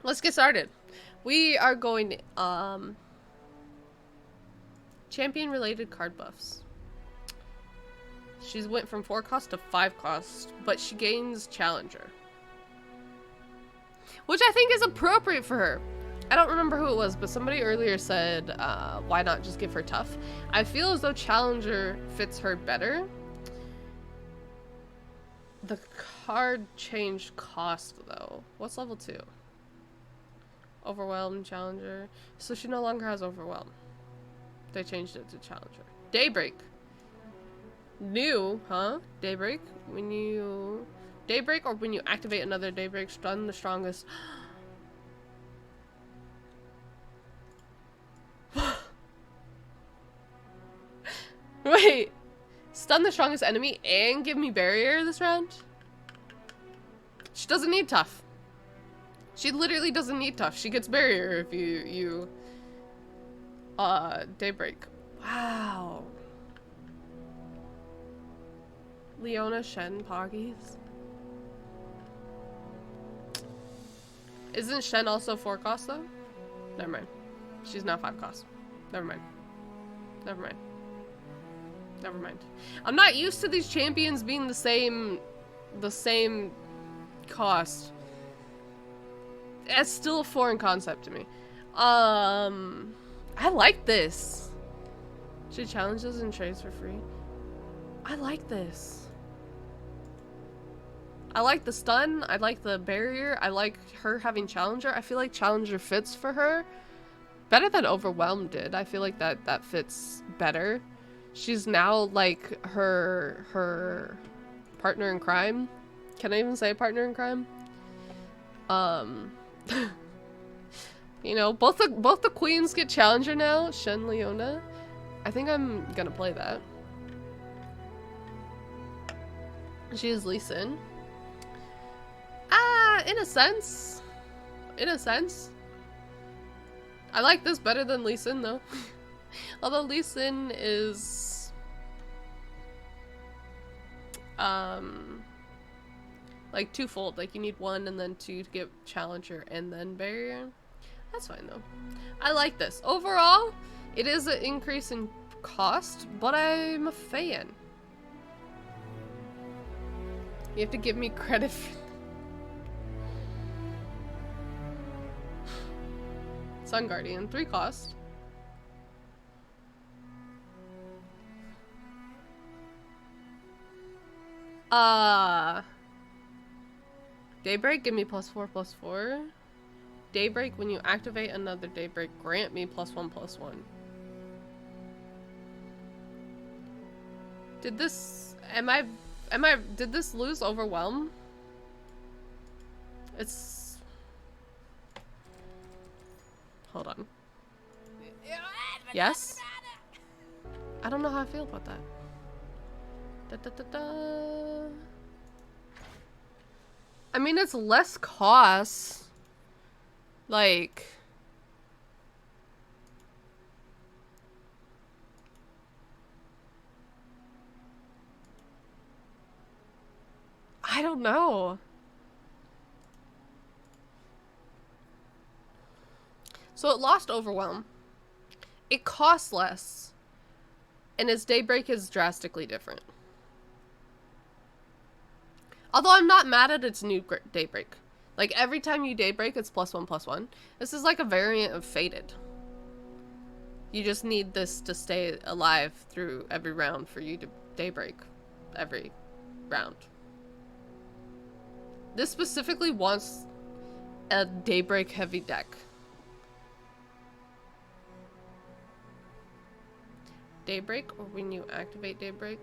let's get started. We are going champion related card buffs. She's went from 4 cost to 5 cost, but she gains challenger, which I think is appropriate for her. I don't remember who it was, but somebody earlier said, why not just give her tough? I feel as though challenger fits her better. The card changed cost though. What's level 2? Overwhelmed, challenger. So she no longer has overwhelm. They changed it to challenger. Daybreak. New, huh? Daybreak. When you... Daybreak, or when you activate another Daybreak, stun the strongest... Wait. Stun the strongest enemy and give me barrier this round? She doesn't need tough. She literally doesn't need tough. She gets barrier if you Daybreak. Wow. Leona, Shen, Poggies. Isn't Shen also 4 cost though? Never mind. She's now 5 cost. Never mind. Never mind. Never mind. I'm not used to these champions being the same cost. It's still a foreign concept to me. I like this. She challenges and trades for free. I like this. I like the stun. I like the barrier. I like her having challenger. I feel like challenger fits for her better than overwhelm did. I feel like that fits better. She's now like her partner in crime. Can I even say partner in crime? You know, both the queens get challenger now. Shen, Leona. I think I'm gonna play that. She is Lee Sin. In a sense. In a sense. I like this better than Lee Sin though. Although Lee Sin is like twofold, like you need 1 and then 2 to get challenger and then barrier. That's fine though. I like this. Overall, it is an increase in cost, but I'm a fan. You have to give me credit for Sun Guardian, 3 cost. Daybreak, give me +4/+4. Daybreak, when you activate another Daybreak, grant me +1/+1. Did this, did this lose overwhelm? It's, hold on. Yes? I don't know how I feel about that. I mean, it's less cost. Like... I don't know. So it lost overwhelm. It costs less. And its Daybreak is drastically different. Although I'm not mad at its new Daybreak. Like, every time you Daybreak, it's +1/+1. This is like a variant of Fated. You just need this to stay alive through every round for you to Daybreak every round. This specifically wants a Daybreak heavy deck. Daybreak, or when you activate Daybreak.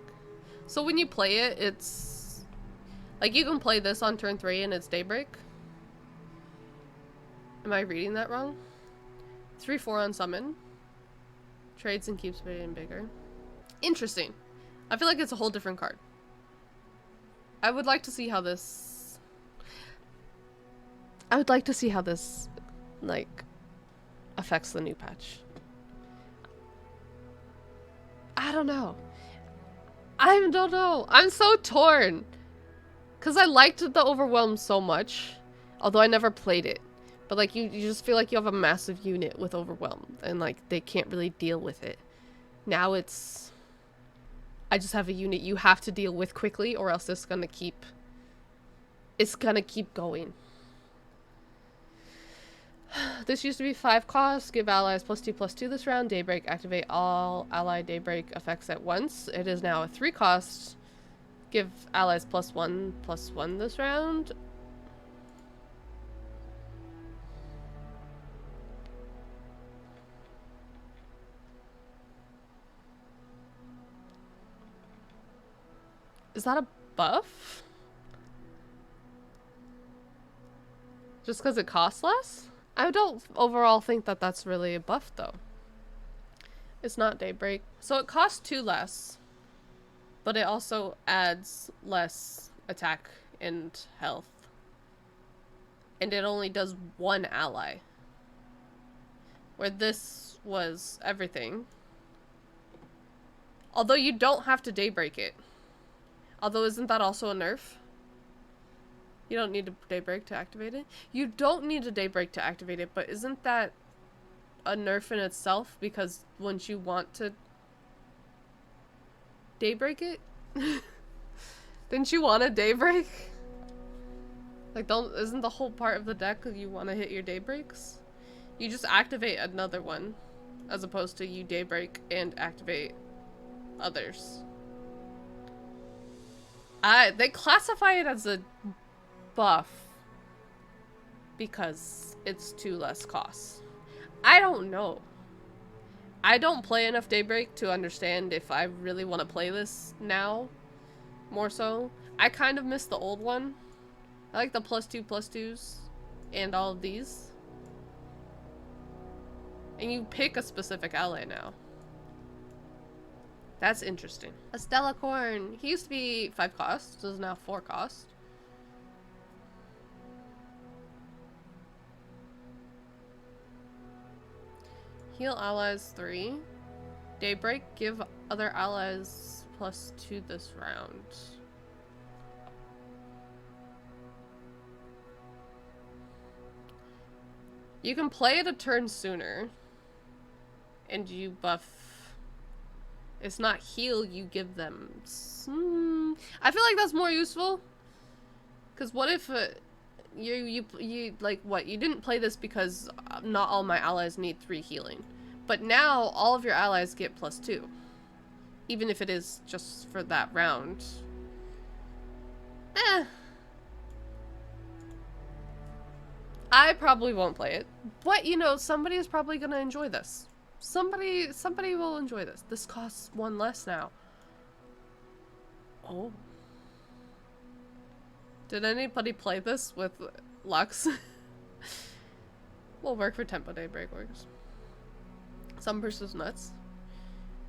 So when you play it, it's... like, you can play this on turn 3 and it's Daybreak. Am I reading that wrong? 3/4 on summon. Trades and keeps getting bigger. Interesting. I feel like it's a whole different card. I would like to see how this... like, affects the new patch. I don't know. I don't know. I'm so torn. Because I liked the Overwhelm so much. Although I never played it. But like you just feel like you have a massive unit with Overwhelm and like they can't really deal with it. Now it's I just have a unit you have to deal with quickly or else it's gonna keep going. This used to be 5 costs. Give allies +2/+2 this round. Daybreak. Activate all ally daybreak effects at once. It is now a 3 cost. Give allies +1/+1 this round. Is that a buff? Just because it costs less? I don't overall think that that's really a buff, though. It's not Daybreak. So it costs 2 less, but it also adds less attack and health. And it only does 1 ally. Where this was everything. Although you don't have to Daybreak it. Although isn't that also a nerf? You don't need a Daybreak to activate it? You don't need a Daybreak to activate it, but isn't that a nerf in itself? Because once you want to Daybreak it? Didn't you want a Daybreak? Like, isn't the whole part of the deck that you want to hit your Daybreaks? You just activate another one, as opposed to you Daybreak and activate others. They classify it as a buff because it's 2 less costs. I don't know. I don't play enough Daybreak to understand if I really want to play this now. More so. I kind of miss the old one. I like the +2/+2s and all of these. And you pick a specific ally now. That's interesting. A Stella Corn. He used to be 5 cost, so is now 4 cost. Heal allies 3. Daybreak. Give other allies +2 this round. You can play it a turn sooner. And you buff. It's not heal, you give them. I feel like that's more useful. Because what if you like what? You didn't play this because not all my allies need 3 healing. But now all of your allies get +2. Even if it is just for that round. I probably won't play it. But you know, somebody is probably gonna enjoy this. Somebody will enjoy this. This costs 1 less now. Oh. Did anybody play this with Lux? Will work for Tempo Daybreak works. Some person's nuts.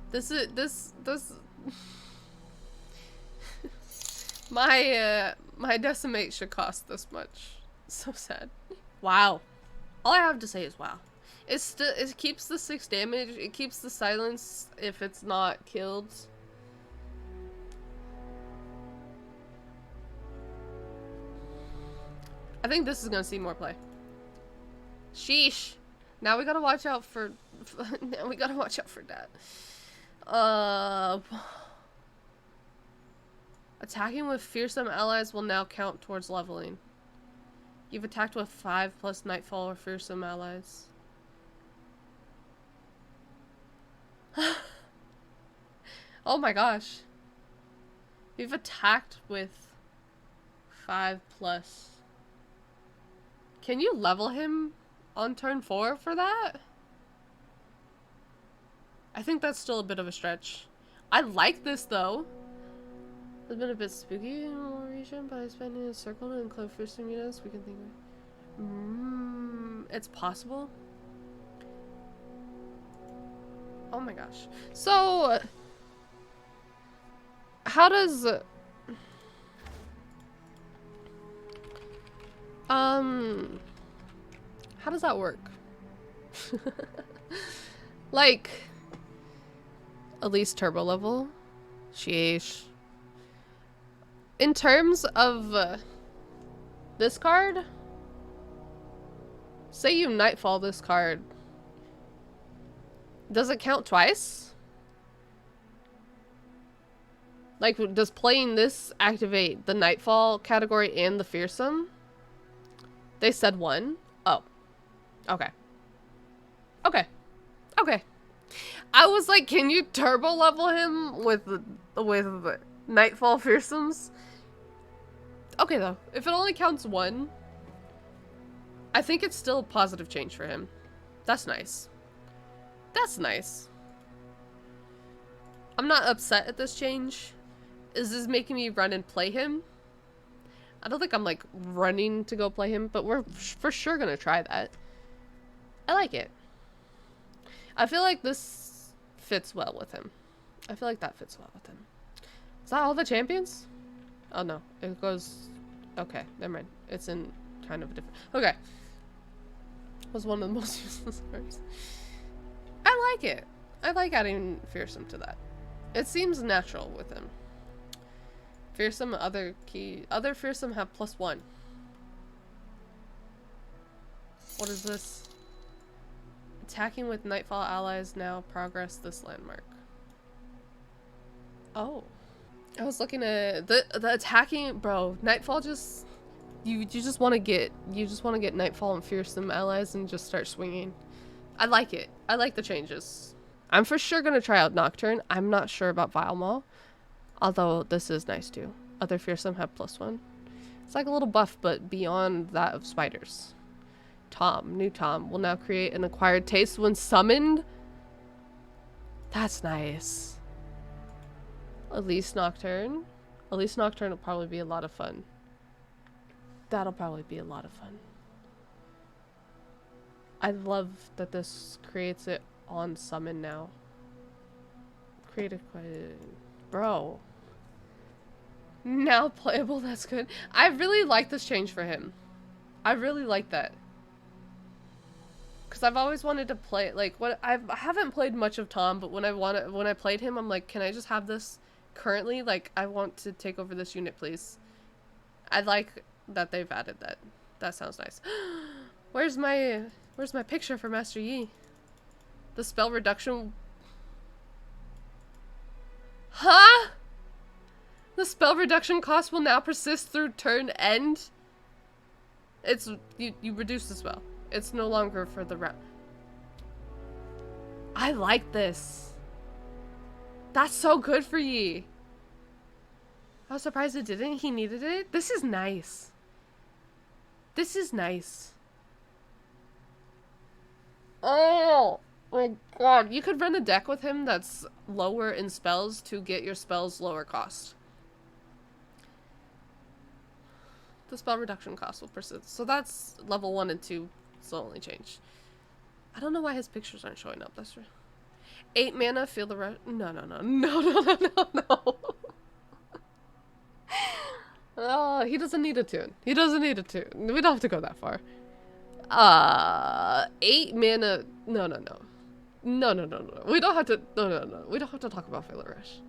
This my decimate should cost this much. So sad. Wow. All I have to say is wow. It keeps the 6 damage. It keeps the silence if it's not killed. I think this is gonna see more play. Sheesh. Now we gotta watch out for. Now we gotta watch out for that. Attacking with fearsome allies will now count towards leveling. You've attacked with 5+ Nightfall or fearsome allies. Oh my gosh. You've attacked with 5+. Can you level him on turn 4 for that? I think that's still a bit of a stretch. I like this though. It's been a bit spooky in our region, but I spent in a circle to include fearsome units we can think of. It's possible. Oh my gosh. So, how does... how does that work? Like, at least turbo level? Sheesh. In terms of this card, Say you Nightfall this card. Does it count twice? Like, does playing this activate the Nightfall category and the Fearsome? They said one. Oh. Okay. Okay. Okay. I was like, can you turbo level him with Nightfall Fearsomes? Okay, though. If it only counts one, I think it's still a positive change for him. That's nice. That's nice. I'm not upset at this change. Is this making me run and play him? I don't think I'm like running to go play him, but we're for sure gonna try that. I like it. I feel like this fits well with him. I feel like that fits well with him. Is that all the champions? Oh no, it goes... Okay, never mind. It's in kind of a different... Okay. Was one of the most useless cards. I like it. I like adding Fearsome to that. It seems natural with him. Fearsome, other Fearsome have +1. What is this? Attacking with Nightfall allies now progress this landmark. Oh. I was looking at the attacking, bro. Nightfall just you just want to get Nightfall and Fearsome allies and just start swinging. I like it. I like the changes. I'm for sure gonna try out Nocturne. I'm not sure about Vile Maw, although this is nice too. Other Fearsome have +1. It's like a little buff, but beyond that of spiders. Tom, new Tom, will now create an acquired taste when summoned. That's nice. Elise Nocturne. Elise Nocturne will probably be a lot of fun. That'll probably be a lot of fun. I love that this creates it on summon now. Create a... Bro. Now playable, that's good. I really like this change for him. I really like that. Because I've always wanted to play, like, I haven't played much of Tom, but when I played him, I'm like, can I just have this currently? Like, I want to take over this unit, please. I like that they've added that. That sounds nice. Where's my picture for Master Yi? The spell reduction. Huh? The spell reduction cost will now persist through turn end. It's you reduce the spell. It's no longer for the round. I like this. That's so good for Yi. I was surprised it didn't. He needed it. This is nice. This is nice. Oh my god. You could run a deck with him that's lower in spells to get your spells lower cost. The spell reduction cost will persist. So that's level 1 and 2. It's the only change. I don't know why his pictures aren't showing up. That's true. 8 mana, feel the rush. No. Oh, he doesn't need a tune. He doesn't need a tune. We don't have to go that far. 8 mana. No. We don't have to. No. We don't have to talk about Feel the Rush.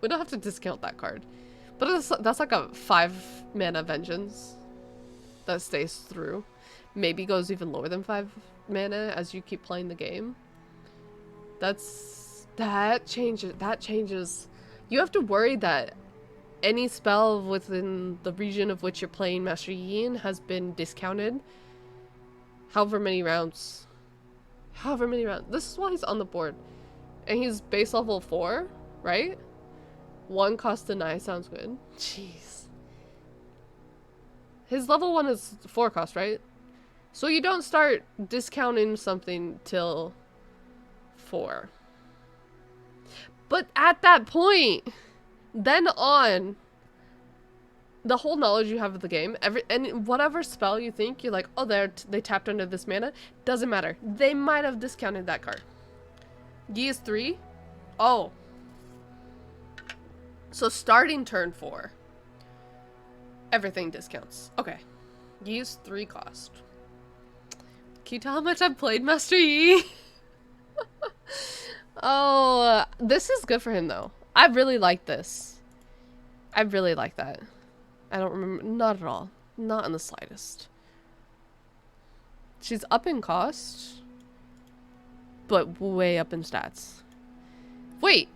We don't have to discount that card. But that's like a 5 mana Vengeance that stays through. Maybe goes even lower than 5 mana as you keep playing the game. That changes. You have to worry that any spell within the region of which you're playing Master Yi in has been discounted. However many rounds. This is why he's on the board. And he's base level 4, right? 1 cost deny sounds good. Jeez. His level 1 is 4 cost, right? So you don't start discounting something till 4. But at that point, then on, the whole knowledge you have of the game, and whatever spell you think, you're like, oh, they tapped under this mana, doesn't matter. They might have discounted that card. Yi is 3? Oh. So starting turn 4, everything discounts. Okay. Yi is 3 cost. Can you tell how much I've played Master Yi? Oh, this is good for him though. I really like this. I really like that. I don't remember, not at all. Not in the slightest. She's up in cost, but way up in stats. Wait!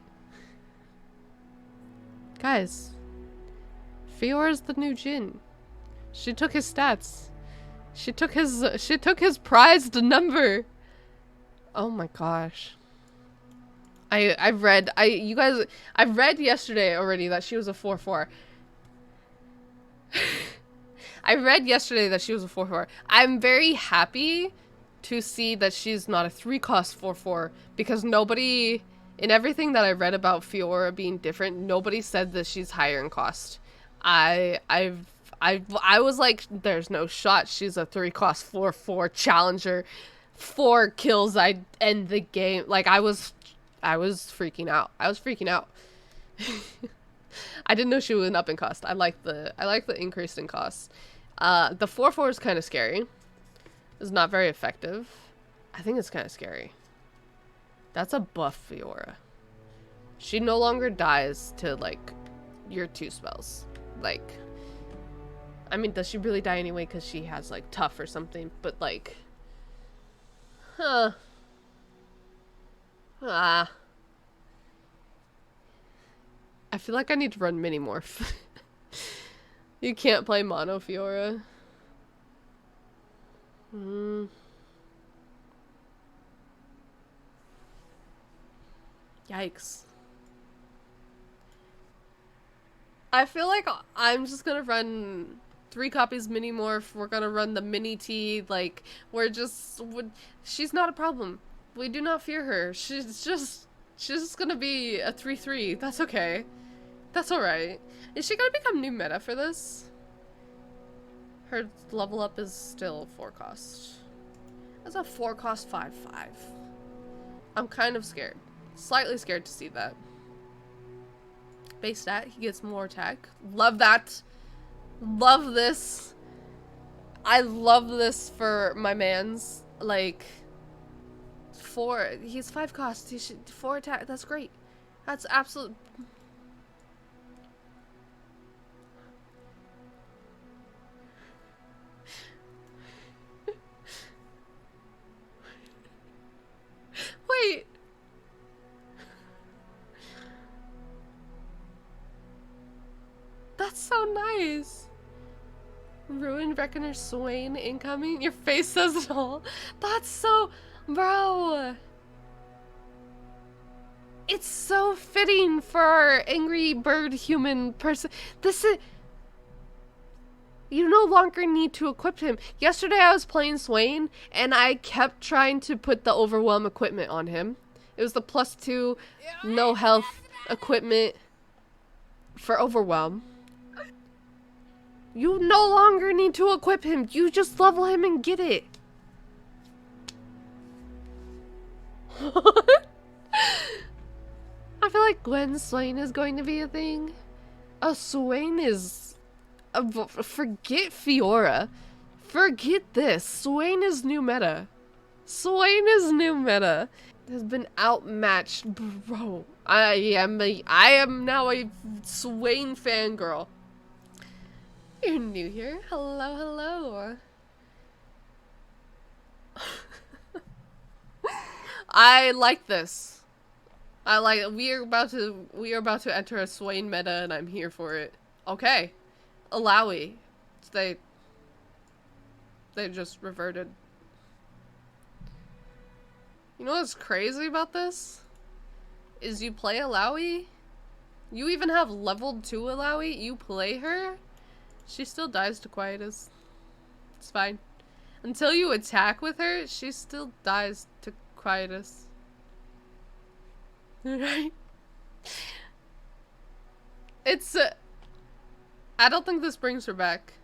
Guys. Fiora's the new Jhin. She took his stats. She took his prized number. Oh my gosh. I've read yesterday already that she was a 4/4. I read yesterday that she was a 4/4. I'm very happy to see that she's not a 3-cost 4/4 because nobody, in everything that I read about Fiora being different, nobody said that she's higher in cost. I was like, there's no shot she's a 3-cost 4/4 challenger. 4 kills, I'd end the game. Like, I was freaking out. I was freaking out. I didn't know she was an up in cost. I like the increase in cost. The 4/4 is kind of scary. It's not very effective. I think it's kind of scary. That's a buff Fiora. She no longer dies to, like, your 2 spells. Like, I mean, does she really die anyway because she has, like, tough or something? But, like, huh. Ah. I feel like I need to run Minimorph. You can't play Mono Fiora. Yikes. I feel like I'm just gonna run 3 copies Minimorph. We're gonna run the Mini T. Like, she's not a problem. We do not fear her. She's just gonna be a 3/3. That's okay. That's alright. Is she gonna become new meta for this? Her level up is still 4 cost. That's a 4 cost 5/5. I'm kind of scared. Slightly scared to see that. Base stat, he gets more attack. Love that. Love this. I love this for my mans. Like, he's 5 cost. He should 4 attack. That's great. That's absolute. Wait. That's so nice. Ruined Reckoner Swain incoming. Your face says it all. That's so, bro. It's so fitting for our angry bird human person. This is. You no longer need to equip him. Yesterday I was playing Swain and I kept trying to put the overwhelm equipment on him. It was the +2 no health equipment for overwhelm. You no longer need to equip him. You just level him and get it. I feel like Gwen Swain is going to be a thing. Swain is... forget Fiora. Forget this. Swain is new meta. Swain is new meta. Has been outmatched, bro. I am now a Swain fangirl. You're new here. Hello, hello. I like this. We are about to enter a Swain meta and I'm here for it. Okay. Alawi. They just reverted. You know what's crazy about this? Is you play Alawi, you even have leveled 2 Alawi, you play her, she still dies to Quietus. It's fine. Until you attack with her, she still dies to Quietus. Right? It's I don't think this brings her back.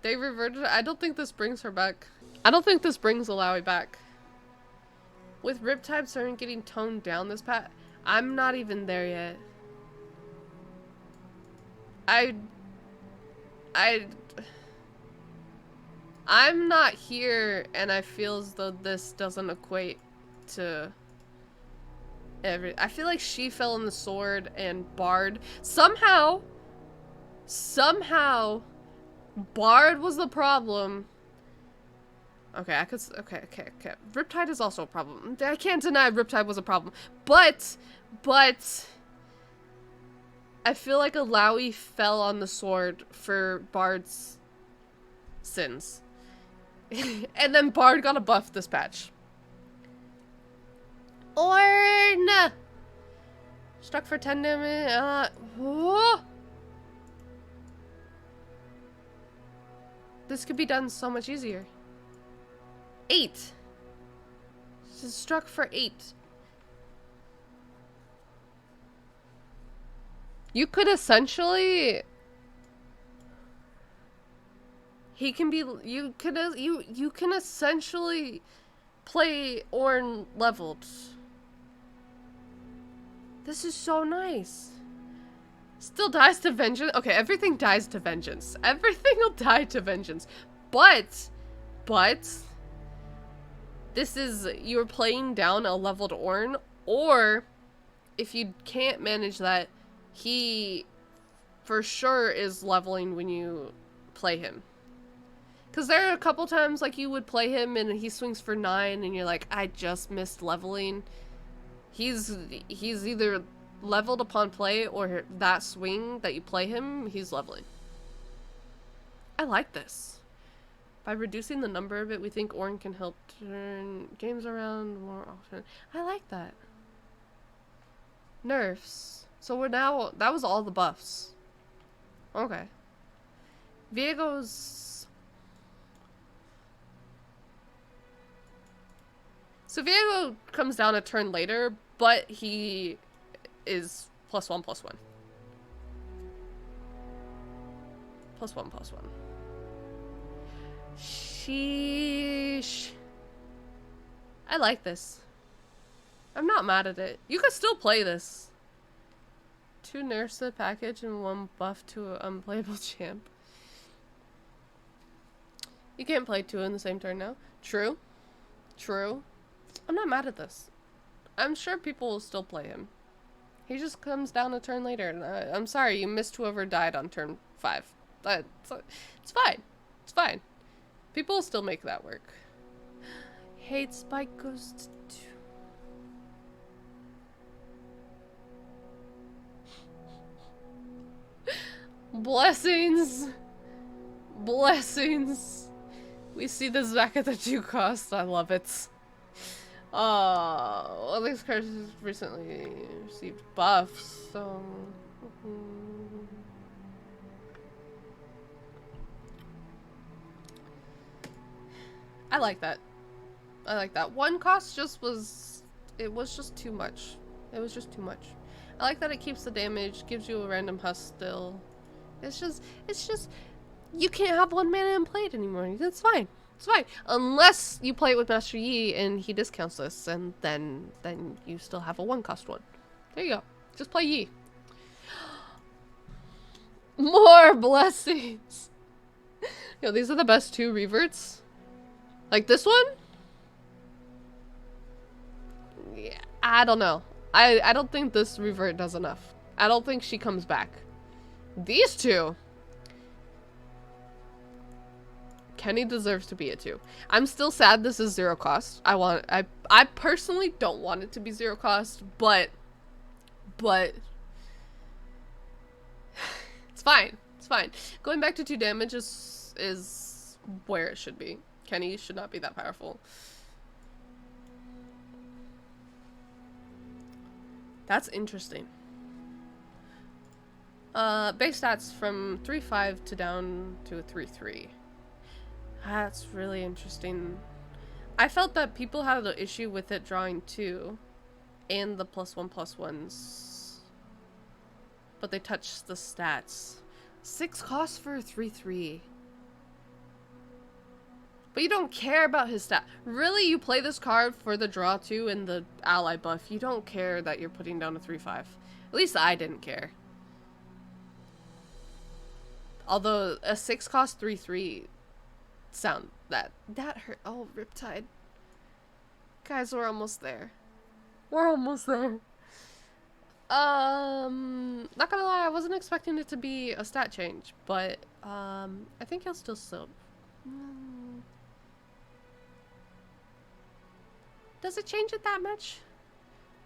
They reverted. I don't think this brings her back. I don't think this brings Alawi back. With Riptide starting getting toned down this pat, I'm not even there yet. I'm not here, and I feel as though this doesn't equate to I feel like she fell in the sword and Bard somehow Bard was the problem. Okay, okay. Riptide is also a problem. I can't deny Riptide was a problem. But, I feel like Alawi fell on the sword for Bard's sins. And then Bard got a buff this patch. Orn! Struck for 10 damage. Whoa! This could be done so much easier. 8. This is struck for 8. You could essentially... He can be... You can essentially play Ornn leveled. This is so nice. Still dies to vengeance. Okay, everything dies to vengeance. Everything will die to vengeance. But... This is... You're playing down a leveled Ornn. Or, if you can't manage that, he for sure is leveling when you play him. Because there are a couple times like you would play him and he swings for 9 and you're like, I just missed leveling. He's either leveled upon play or that swing that you play him, he's leveling. I like this. By reducing the number of it, we think Ornn can help turn games around more often. I like that. Nerfs. So we're now, that was all the buffs. Okay. Viego's... So Viego comes down a turn later, but he is +1/+1. +1/+1. Sheesh. I like this. I'm not mad at it. You could still play this. 2 nerfs to the package and 1 buff to an unplayable champ. You can't play 2 in the same turn now. True. True. I'm not mad at this. I'm sure people will still play him. He just comes down a turn later. And I'm sorry, you missed whoever died on turn 5. It's fine. It's fine. People will still make that work. Hate spike goes to 2. Blessings. Blessings. We see this back at the 2 cost. I love it. Well, these cards recently received buffs, so... I like that. I like that. 1 cost just was... It was just too much. It was just too much. I like that it keeps the damage, gives you a random husk still. It's just, you can't have 1 mana and play it anymore. That's fine. It's fine. Unless you play it with Master Yi and he discounts this, and then you still have a 1 cost one. There you go. Just play Yi. More blessings. Yo, these are the best 2 reverts. Like this one? Yeah, I don't know. I don't think this revert does enough. I don't think she comes back. These 2. Kenny deserves to be a 2. I'm still sad this is 0 cost. I personally don't want it to be 0 cost, but it's fine. It's fine. Going back to 2 damage is where it should be. Kenny should not be that powerful. That's interesting. Base stats from 3/5 to down to a 3/3. That's really interesting. I felt that people had an issue with it drawing 2 and the +1/+1s. But they touched the stats. 6 costs for a 3/3. But you don't care about his stat. Really, you play this card for the draw 2 and the ally buff. You don't care that you're putting down a 3/5. At least I didn't care. Although a 6 cost 3/3 sound that hurt. Oh, Riptide. Guys, we're almost there. We're almost there. Not gonna lie, I wasn't expecting it to be a stat change, but I think he'll still sub. Does it change it that much?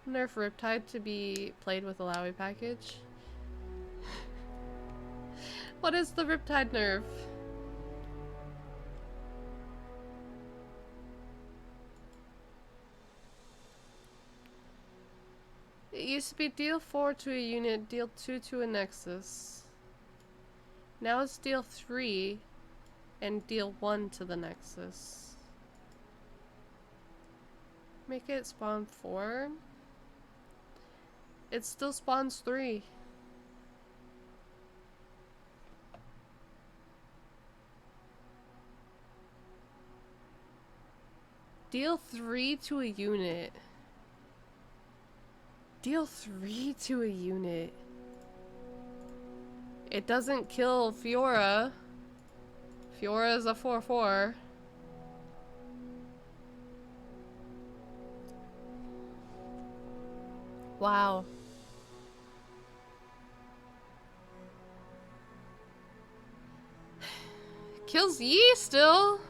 Nerf Riptide to be played with a Lowy package. What is the Riptide nerf? It used to be deal 4 to a unit, deal 2 to a Nexus. Now it's deal 3 and deal 1 to the Nexus. Make it spawn 4. It still spawns 3. Deal 3 to a unit. Deal 3 to a unit. It doesn't kill Fiora. Fiora is a 4/4. Wow. Kills Yi still.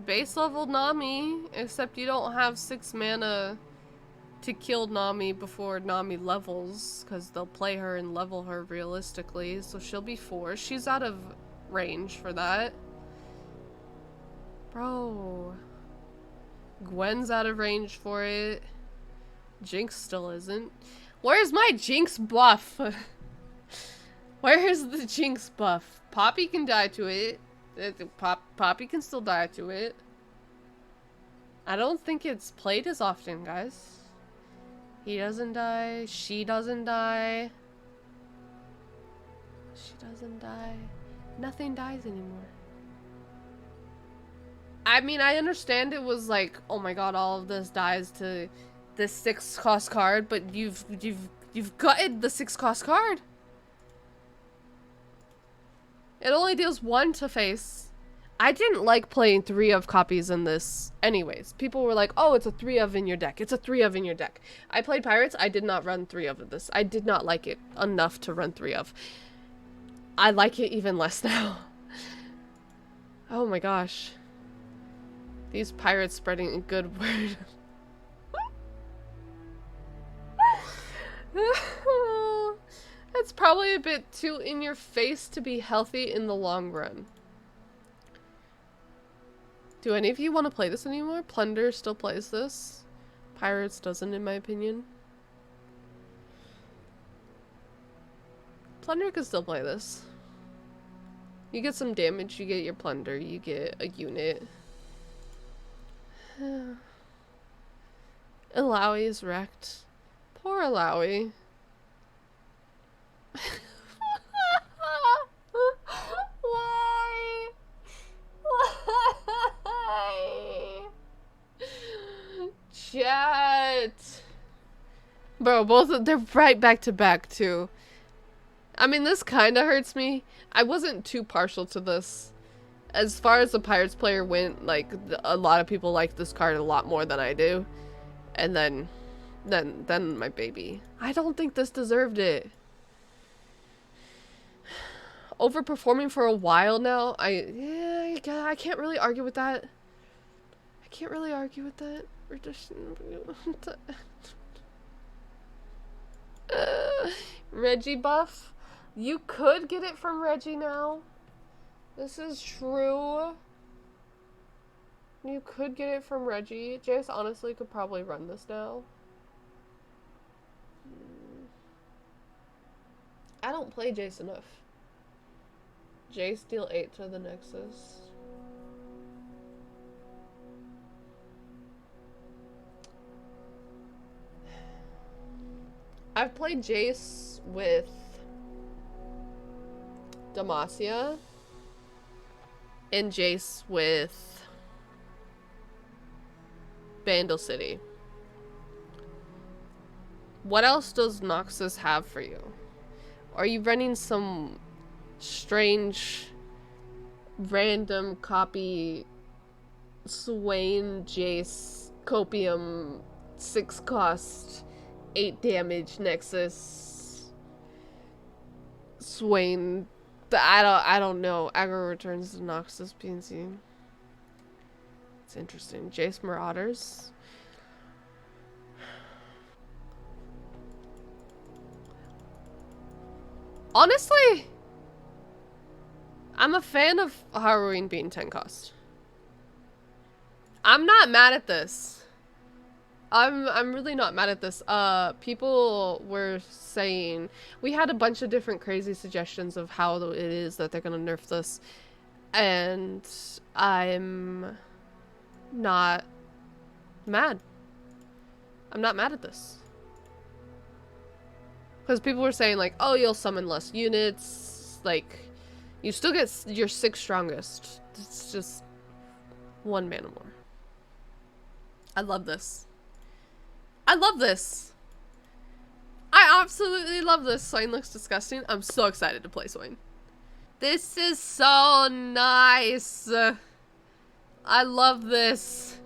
Base level Nami, except you don't have 6 mana to kill Nami before Nami levels, because they'll play her and level her realistically, so she'll be 4. She's out of range for that. Bro. Gwen's out of range for it. Jinx still isn't. Where's my Jinx buff? Where's the Jinx buff? Poppy can die to it. Poppy can still die to it. I don't think it's played as often, guys. He doesn't die. She doesn't die. She doesn't die. Nothing dies anymore. I mean, I understand it was like, oh my god, all of this dies to this 6 cost card, but you've gutted the 6 cost card. It only deals 1 to face. I didn't like playing 3 of copies in this anyways. People were like, oh, it's a 3 of in your deck. It's a 3 of in your deck. I played Pirates. I did not run 3 of this. I did not like it enough to run 3 of. I like it even less now. Oh my gosh. These pirates spreading a good word. That's probably a bit too in your face to be healthy in the long run. Do any of you want to play this anymore? Plunder still plays this. Pirates doesn't, in my opinion. Plunder could still play this. You get some damage, you get your Plunder, you get a unit. Alawi is wrecked. Poor Alawi. Why? Why? Chat. Bro, they're right back to back too. I mean, this kind of hurts me. I wasn't too partial to this. As far as the Pirates player went, like, a lot of people like this card a lot more than I do. And then my baby. I don't think this deserved it. Overperforming for a while now. I can't really argue with that. I can't really argue with that. We're just Reggie buff. You could get it from Reggie now. This is true. You could get it from Reggie. Jace honestly could probably run this now. I don't play Jace enough. Jace deal 8 to the Nexus. I've played Jace with Demacia and Jace with Vandal City. What else does Noxus have for you? Are you running some strange random copy Swain Jace Copium 6 cost 8 damage Nexus Swain? I don't know. Aggro returns to Noxus PNC. It's interesting. Jace Marauders. Honestly, I'm a fan of Halloween being 10 cost. I'm not mad at this. I'm really not mad at this. People were saying we had a bunch of different crazy suggestions of how it is that they're gonna nerf this, and I'm not mad. I'm not mad at this. Because people were saying like, oh, you'll summon less units, like, you still get your 6 strongest. It's just 1 mana more. I love this. I love this. I absolutely love this. Swain looks disgusting. I'm so excited to play Swain. This is so nice. I love this.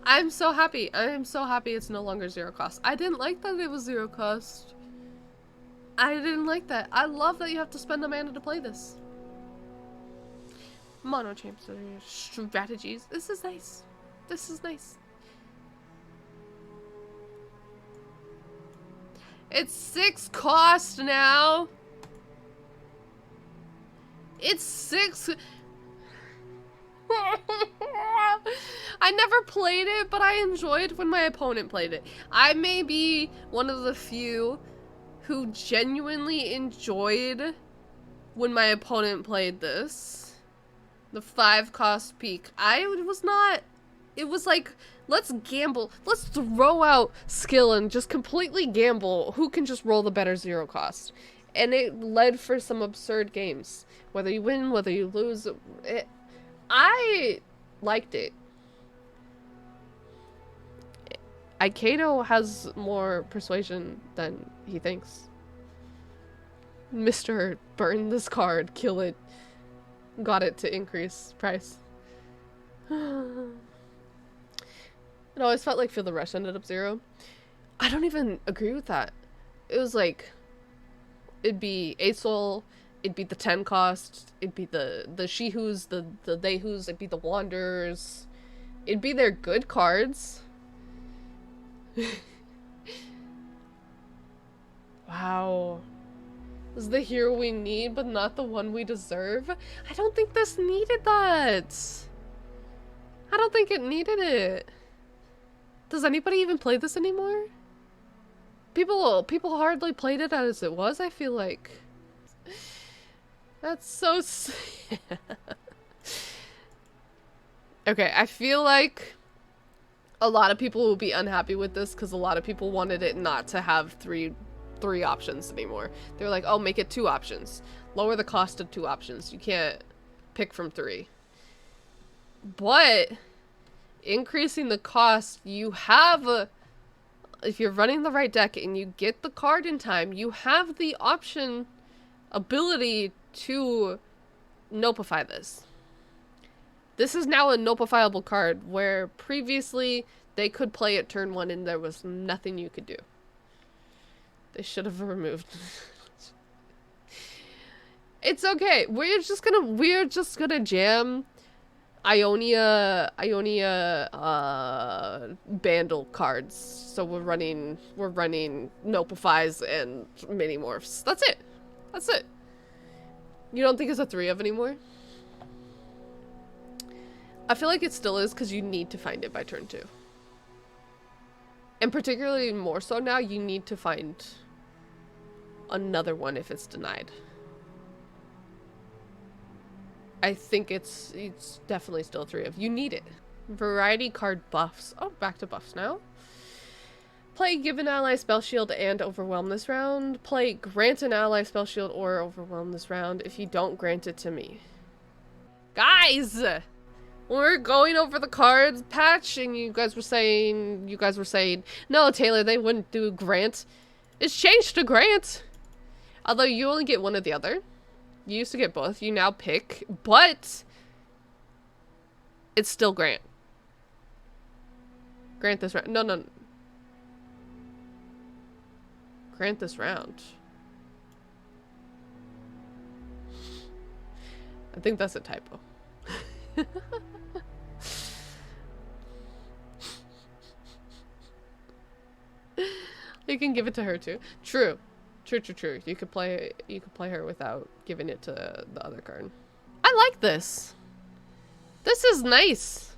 I'm so happy. I am so happy it's no longer 0 cost. I didn't like that it was 0 cost. I didn't like that. I love that you have to spend a mana to play this. Mono champs strategies. This is nice. This is nice. It's 6 cost now. It's 6. I never played it, but I enjoyed when my opponent played it. I may be one of the few who genuinely enjoyed when my opponent played this. The 5 cost peak. I was not. It was like, let's gamble. Let's throw out skill and just completely gamble who can just roll the better 0 cost. And it led for some absurd games. Whether you win, whether you lose. I liked it. Aikado has more persuasion than he thinks. Mr. Burn this card, kill it. Got it to increase price. It always felt like Feel the Rush ended up 0. I don't even agree with that. It was like, it'd be Asol, it'd be the 10 cost, it'd be the she-who's, the they-who's, it'd be the Wanderers. It'd be their good cards. Wow. This is the hero we need, but not the one we deserve? I don't think this needed that. I don't think it needed it. Does anybody even play this anymore? People hardly played it as it was, I feel like. That's so Okay, I feel like a lot of people will be unhappy with this because a lot of people wanted it not to have three options anymore. They're like, oh, make it 2 options. Lower the cost of 2 options. You can't pick from 3. But increasing the cost, you have if you're running the right deck and you get the card in time, you have the ability to nopify this. This is now a nopifiable card, where previously they could play it turn 1 and there was nothing you could do. They should have removed. It's okay. We're just gonna jam Ionia Bandle cards. So we're running Nopifies and mini morphs. That's it. That's it. You don't think it's a 3 of anymore? I feel like it still is because you need to find it by turn 2. And particularly more so now, you need to find another one if it's denied. I think it's definitely still 3 of. You need it. Variety card buffs. Oh, back to buffs now. Play give an ally spell shield and overwhelm this round. Play grant an ally spell shield or overwhelm this round if you don't grant it to me. Guys! We're going over the cards patch and you guys were saying, no, Taylor, they wouldn't do grant. It's changed to grant. Although you only get one or the other. You used to get both. You now pick, but it's still grant. Grant this round. No. Grant this round. I think that's a typo. You can give it to her too. True. True. You could play her without giving it to the other card. I like this. This is nice.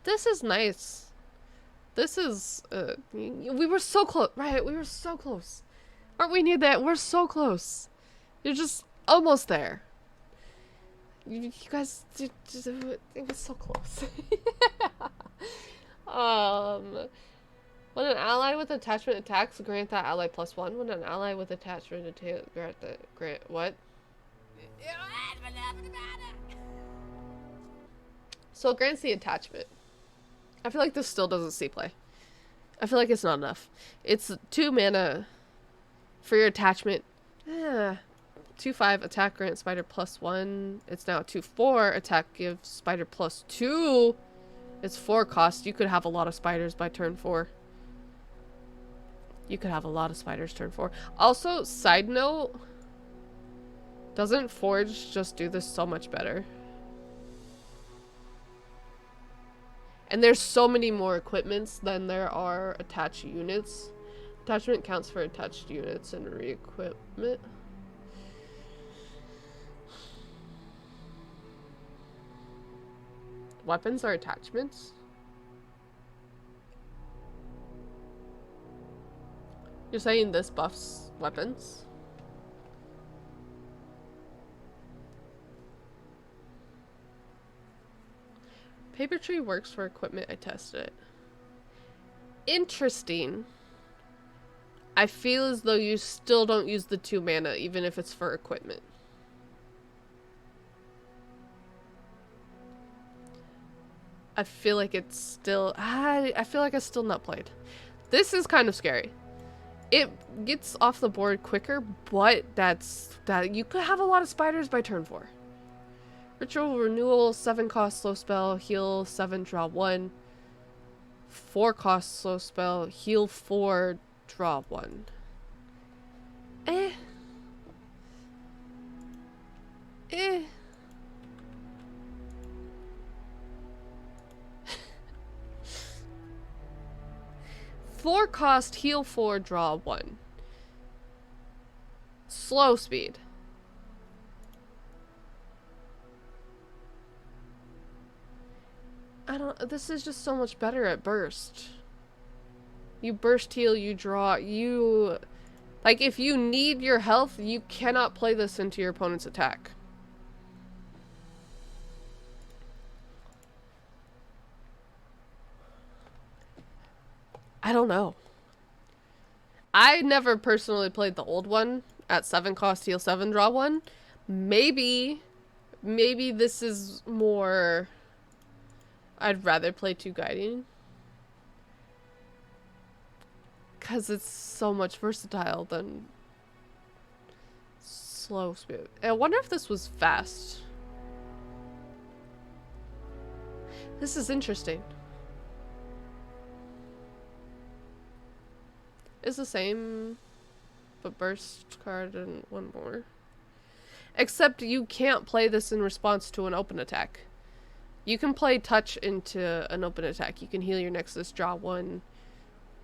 This is nice. This is we were so close, right? We were so close. Aren't we near that? We're so close. You're just almost there. You guys, it was so close. When an ally with attachment attacks, grant that ally +1. When an ally with attachment grant what? So it grants the attachment. I feel like this still doesn't see play. I feel like it's not enough. It's 2 mana for your attachment. 2/5 attack grant spider +1. It's now 2/4 attack gives spider +2. It's 4 cost. You could have a lot of spiders by turn 4. You could have a lot of spiders turn 4. Also, side note, doesn't Forge just do this so much better? And there's so many more equipments than there are attached units. Attachment counts for attached units and re-equipment. Weapons are attachments? You're saying this buffs weapons? Paper tree works for equipment. I tested it. Interesting. I feel as though you still don't use the 2 mana even if it's for equipment. I feel like it's still... I feel like it's still not played. This is kind of scary. It gets off the board quicker, but that you could have a lot of spiders by turn 4. Ritual Renewal, 7 cost slow spell, heal 7, draw 1. 4 cost slow spell, heal 4, draw 1. Eh. 4 cost, heal 4, draw 1. Slow speed. This is just so much better at burst. You burst heal, you draw, like if you need your health, you cannot play this into your opponent's attack. I don't know. I never personally played the old one at 7 cost, heal 7, draw 1. Maybe this is more... I'd rather play 2 guiding. Because it's so much versatile than slow speed. I wonder if this was fast. This is interesting. It's the same, but burst card and 1 more. Except you can't play this in response to an open attack. You can play touch into an open attack. You can heal your Nexus, draw 1,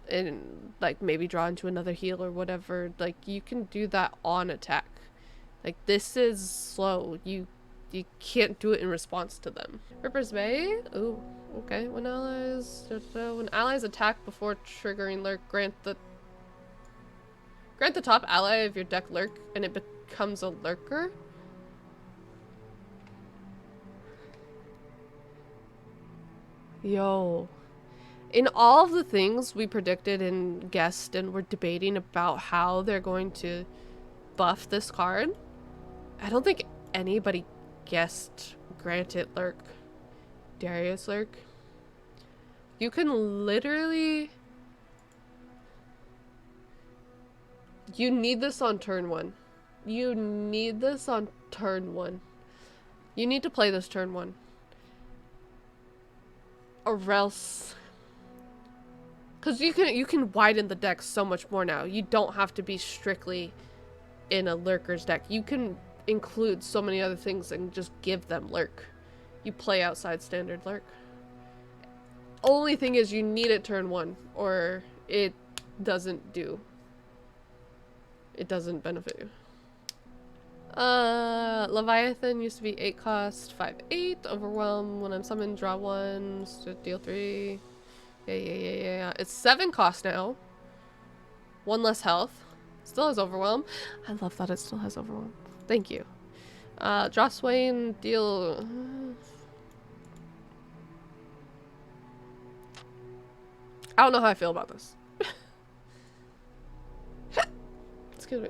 and like maybe draw into another heal or whatever. Like you can do that on attack. Like this is slow. You can't do it in response to them. Ripper's Bay? Ooh, okay. When allies attack before triggering lurk, grant the top ally of your deck lurk and it becomes a lurker. Yo. In all of the things we predicted and guessed and were debating about how they're going to buff this card, I don't think anybody guessed Granted Lurk. Darius Lurk. You can literally... You need this on turn 1. You need this on turn 1. You need to play this turn 1. Or else... Because you can widen the deck so much more now. You don't have to be strictly in a Lurker's deck. You can include so many other things and just give them Lurk. You play outside standard Lurk. Only thing is you need it turn 1 or it doesn't do. It doesn't benefit you. Leviathan used to be 8 cost, 5/8. Overwhelm when I'm summoned, draw 1, deal 3. Yeah. It's 7 cost now. 1 less health. Still has Overwhelm. I love that it still has Overwhelm. Thank you. Draw Swain, deal... I don't know how I feel about this. Excuse me.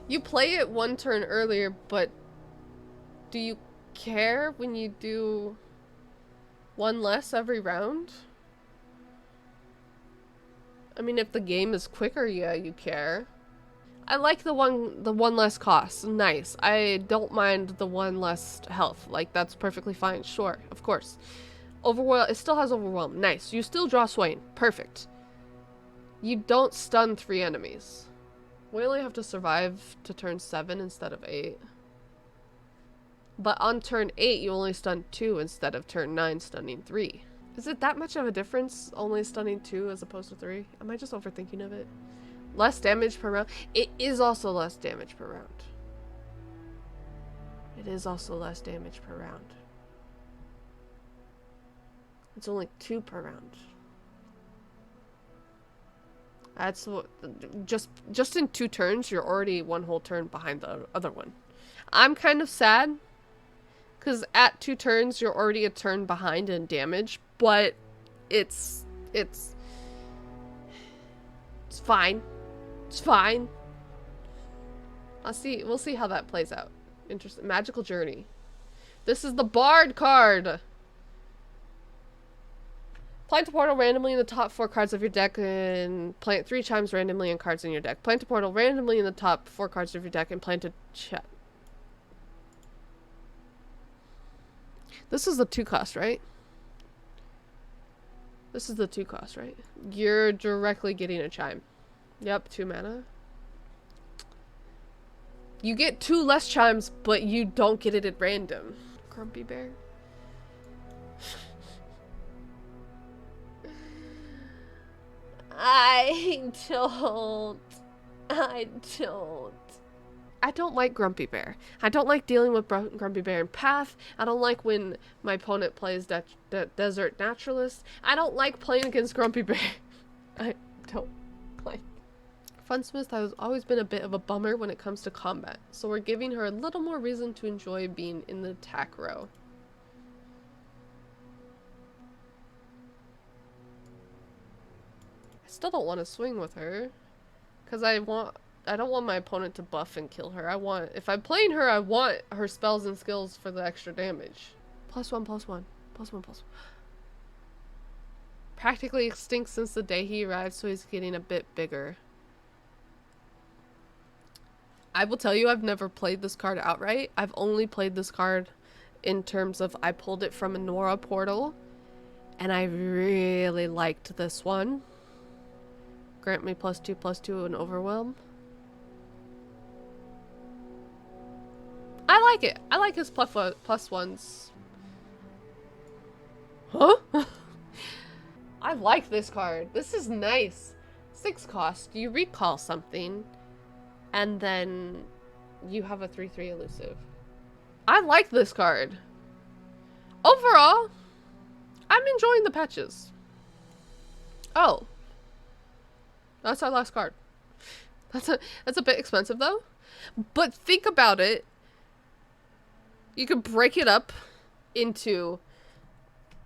You play it 1 turn earlier, but do you care when you do 1 less every round? I mean, if the game is quicker, yeah, you care. I like the one less cost. Nice. I don't mind the 1 less health. Like, that's perfectly fine. Sure, of course. Overwhelm. It still has Overwhelm. Nice. You still draw Swain. Perfect. You don't stun 3 enemies. We only have to survive to turn 7 instead of 8. But on turn 8, you only stun 2 instead of turn 9 stunning 3. Is it that much of a difference, only stunning 2 as opposed to 3? Am I just overthinking of it? Less damage per round? It is also less damage per round. It is also less damage per round. It's only 2 per round. That's what, just in 2 turns, you're already 1 whole turn behind the other one. I'm kind of sad, because at 2 turns, you're already a turn behind in damage, but it's fine. It's fine. We'll see how that plays out. Interesting. Magical Journey. This is the Bard card! Plant a portal randomly in the top 4 cards of your deck and plant 3 chimes randomly in cards in your deck. Plant a portal randomly in the top 4 cards of your deck and plant a chime. This is the 2 cost, right? This is the 2 cost, right? You're directly getting a chime. Yep, 2 mana. You get 2 less chimes, but you don't get it at random. Grumpy Bear. I don't like Grumpy Bear. I don't like dealing with Grumpy Bear in Path. I don't like when my opponent plays Desert Naturalist. I don't like playing against Grumpy Bear. I don't like. Funsmith has always been a bit of a bummer when it comes to combat, so we're giving her a little more reason to enjoy being in the attack row. I still don't want to swing with her, because I don't want my opponent to buff and kill her. If I'm playing her, I want her spells and skills for the extra damage. +1/+1. +1/+1. Practically extinct since the day he arrived, so he's getting a bit bigger. I will tell you, I've never played this card outright. I've only played this card in terms of I pulled it from a Nora portal, and I really liked this one. Grant me +2/+2 and Overwhelm. I like it. I like his +1s. Huh? I like this card. This is nice. 6 cost. You recall something, and then you have a 3/3 elusive. I like this card. Overall, I'm enjoying the patches. Oh. That's our last card. That's a bit expensive though. But think about it. You could break it up into,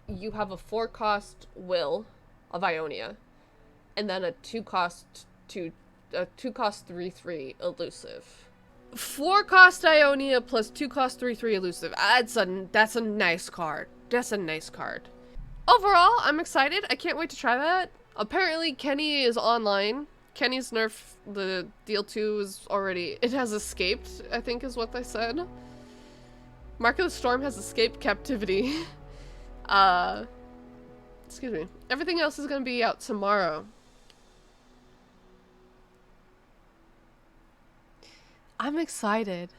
you have a 4 cost Will of Ionia, and then a 2 cost 3/3 elusive. 4 cost Ionia plus 2 cost 3/3 elusive. That's a nice card. That's a nice card. Overall, I'm excited. I can't wait to try that. Apparently, Kenny is online. Kenny's nerf, the deal 2 is already, it has escaped, I think is what they said. Mark of the Storm has escaped captivity. Excuse me. Everything else is gonna be out tomorrow. I'm excited.